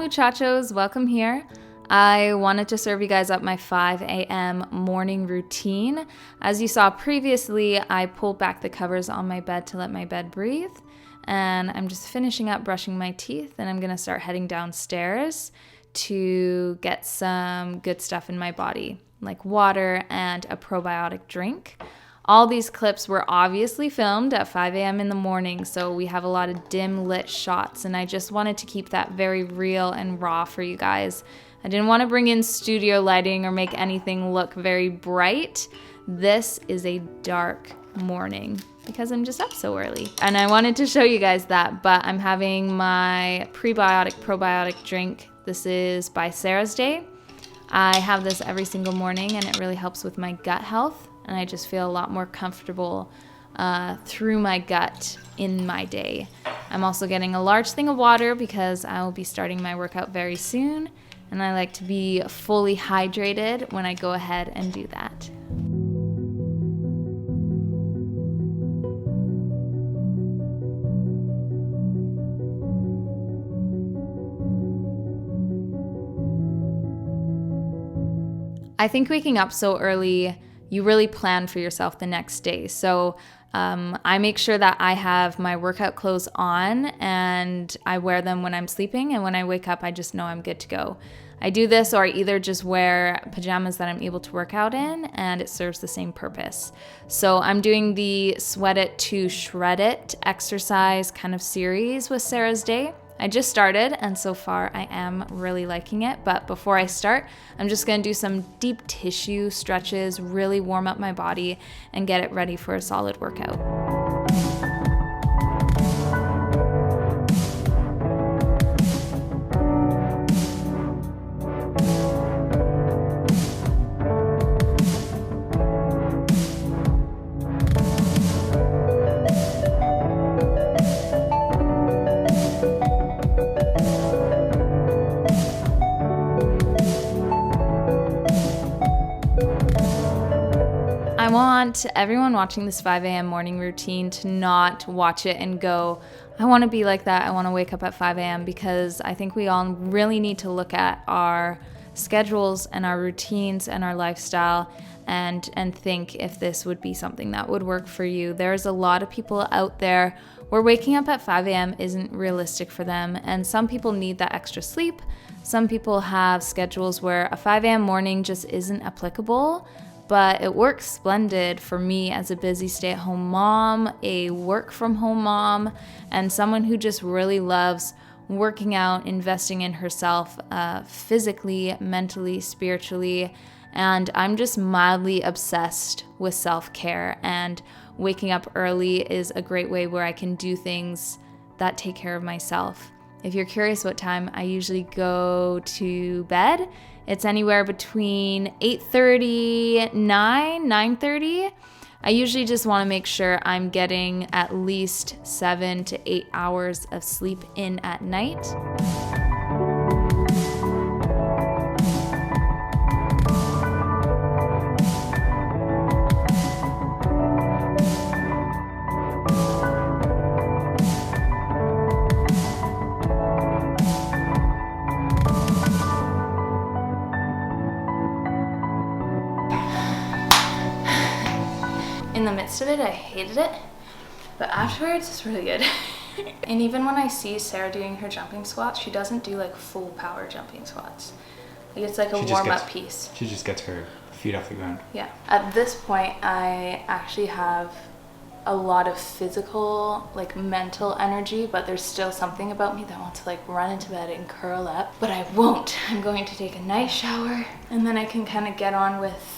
muchachos, welcome here. I wanted to serve you guys up my 5 a.m. morning routine. As you saw previously, I pulled back the covers on my bed to let my bed breathe. And I'm just finishing up brushing my teeth, and I'm gonna start heading downstairs to get some good stuff in my body, like water and a probiotic drink. All these clips were obviously filmed at 5 a.m. in the morning, so we have a lot of dim lit shots, and I just wanted to keep that very real and raw for you guys. I didn't want to bring in studio lighting or make anything look very bright. This is a dark morning because I'm just up so early. And I wanted to show you guys that, but I'm having my probiotic drink. This is by Sarah's Day. I have this every single morning and it really helps with my gut health, and I just feel a lot more comfortable through my gut in my day. I'm also getting a large thing of water because I will be starting my workout very soon, and I like to be fully hydrated when I go ahead and do that. I think waking up so early, you really plan for yourself the next day. So I make sure that I have my workout clothes on and I wear them when I'm sleeping, and when I wake up, I just know I'm good to go. I do this, or I either just wear pajamas that I'm able to work out in, and it serves the same purpose. So I'm doing the Sweat It to Shred It exercise kind of series with Sarah's Day. I just started, and so far I am really liking it. But before I start, I'm just gonna do some deep tissue stretches, really warm up my body, and get it ready for a solid workout. I want everyone watching this 5 a.m. morning routine to not watch it and go, I want to be like that. I want to wake up at 5 a.m. because I think we all really need to look at our schedules and our routines and our lifestyle and think if this would be something that would work for you. There's a lot of people out there where waking up at 5 a.m. isn't realistic for them, and some people need that extra sleep. Some people have schedules where a 5 a.m. morning just isn't applicable. But it works splendid for me as a busy stay-at-home mom, a work-from-home mom, and someone who just really loves working out, investing in herself physically, mentally, spiritually. And I'm just mildly obsessed with self-care, and waking up early is a great way where I can do things that take care of myself. If you're curious what time I usually go to bed, it's anywhere between 8:30, 9:30. I usually just want to make sure I'm getting at least 7 to 8 hours of sleep in at night. In the midst of it, I hated it, but afterwards, it's really good. And even when I see Sarah doing her jumping squats, she doesn't do like full power jumping squats. Like it's like a warm-up piece. She just gets her feet off the ground. Yeah. At this point, I actually have a lot of physical, like mental energy, but there's still something about me that wants to like run into bed and curl up, but I won't. I'm going to take a nice shower, and then I can kind of get on with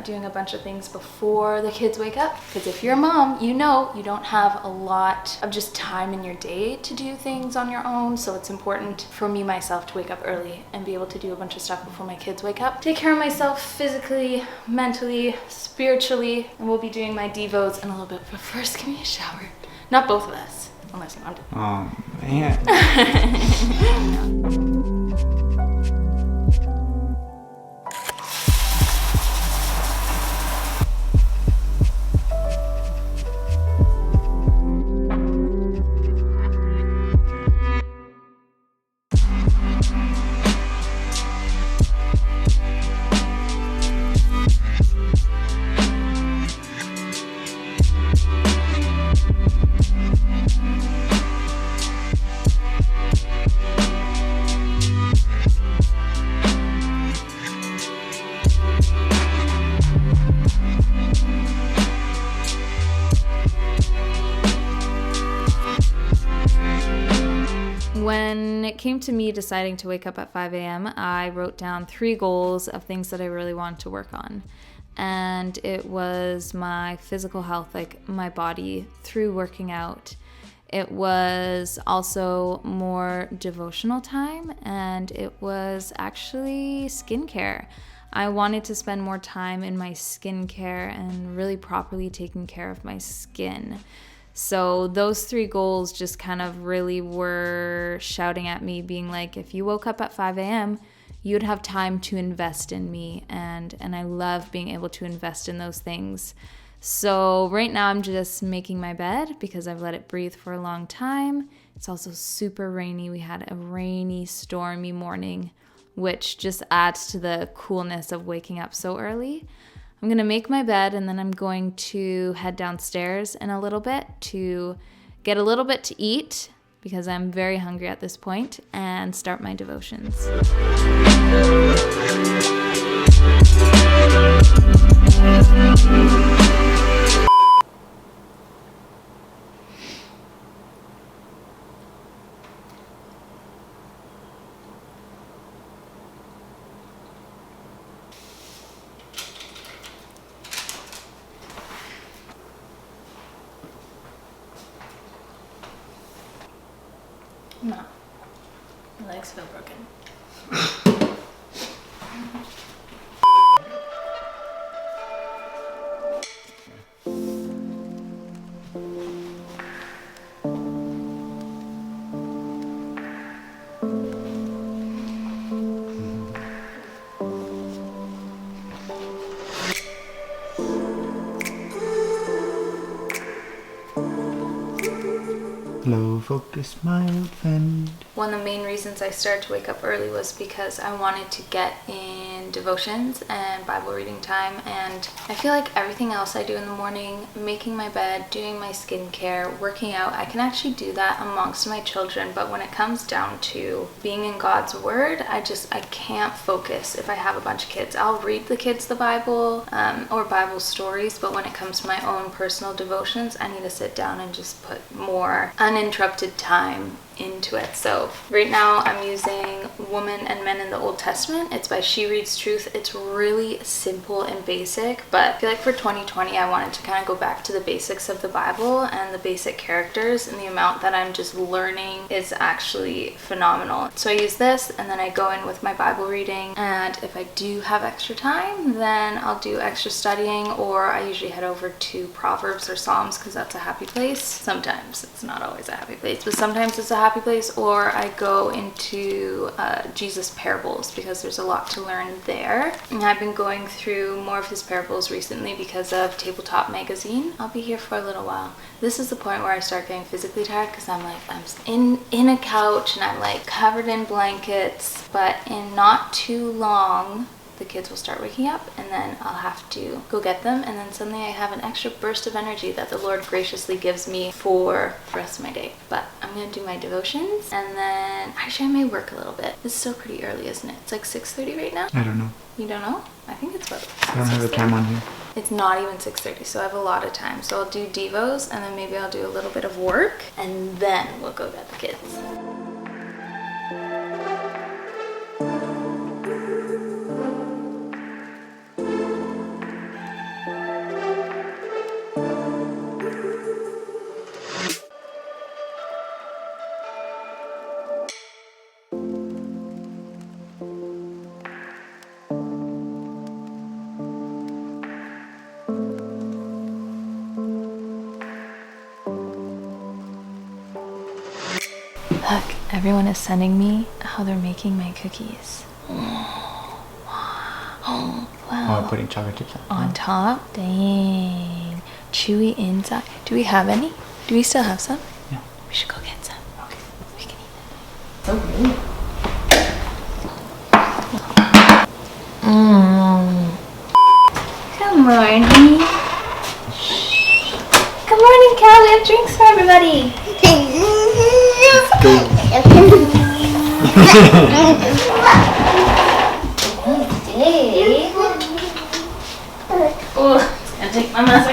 doing a bunch of things before the kids wake up. Because if you're a mom, you know you don't have a lot of just time in your day to do things on your own. So it's important for me myself to wake up early and be able to do a bunch of stuff before my kids wake up. Take care of myself physically, mentally, spiritually, and we'll be doing my devos in a little bit. But first, give me a shower. Not both of us, unless you want to. Oh, man. When it came to me deciding to wake up at 5 a.m., I wrote down 3 goals of things that I really wanted to work on. And it was my physical health, like my body, through working out. It was also more devotional time, and it was actually skincare. I wanted to spend more time in my skincare and really properly taking care of my skin. So those 3 goals just kind of really were shouting at me, being like, if you woke up at 5 a.m., you'd have time to invest in me. And I love being able to invest in those things. So right now I'm just making my bed because I've let it breathe for a long time. It's also super rainy. We had a rainy, stormy morning, which just adds to the coolness of waking up so early. I'm going to make my bed, and then I'm going to head downstairs in a little bit to get a little bit to eat because I'm very hungry at this point, and start my devotions. No, my legs feel broken. Low focus, my old friend. One of the main reasons I started to wake up early was because I wanted to get in devotions and Bible reading time, and I feel like everything else I do in the morning, making my bed, doing my skincare, working out, I can actually do that amongst my children, but when it comes down to being in God's Word, I can't focus if I have a bunch of kids. I'll read the kids the Bible or Bible stories, but when it comes to my own personal devotions, I need to sit down and just put more uninterrupted time into it. So right now I'm using Women and Men in the Old Testament. It's by She Reads Truth. It's really simple and basic, but I feel like for 2020 I wanted to kind of go back to the basics of the Bible and the basic characters, and the amount that I'm just learning is actually phenomenal. So I use this, and then I go in with my Bible reading, and if I do have extra time, then I'll do extra studying, or I usually head over to Proverbs or Psalms because that's a happy place. Sometimes it's not always a happy place, but sometimes it's a happy place. Or I go into Jesus parables because there's a lot to learn there, and I've been going through more of his parables recently because of Tabletop magazine. I'll be here for a little while. This is the point where I start getting physically tired because I'm in a couch and I'm like covered in blankets, but in not too long the kids will start waking up, and then I'll have to go get them, and then suddenly I have an extra burst of energy that the Lord graciously gives me for the rest of my day. But I'm gonna do my devotions, and then actually I may work a little bit. It's still pretty early, isn't it? It's like 6:30 right now. I don't know. You don't know? I think it's about I don't have the time on here. It's not even 6:30, so I have a lot of time. So I'll do devos, and then maybe I'll do a little bit of work, and then we'll go get the kids. Look, everyone is sending me how they're making my cookies. Oh, wow. Oh, putting chocolate chips On top? Dang. Chewy inside. Do we have any? Do we still have some? Yeah. We should go get some. Okay. We can eat them. Good morning. Good morning, Cal. We have drinks for everybody. Oh, it's gonna take my mask.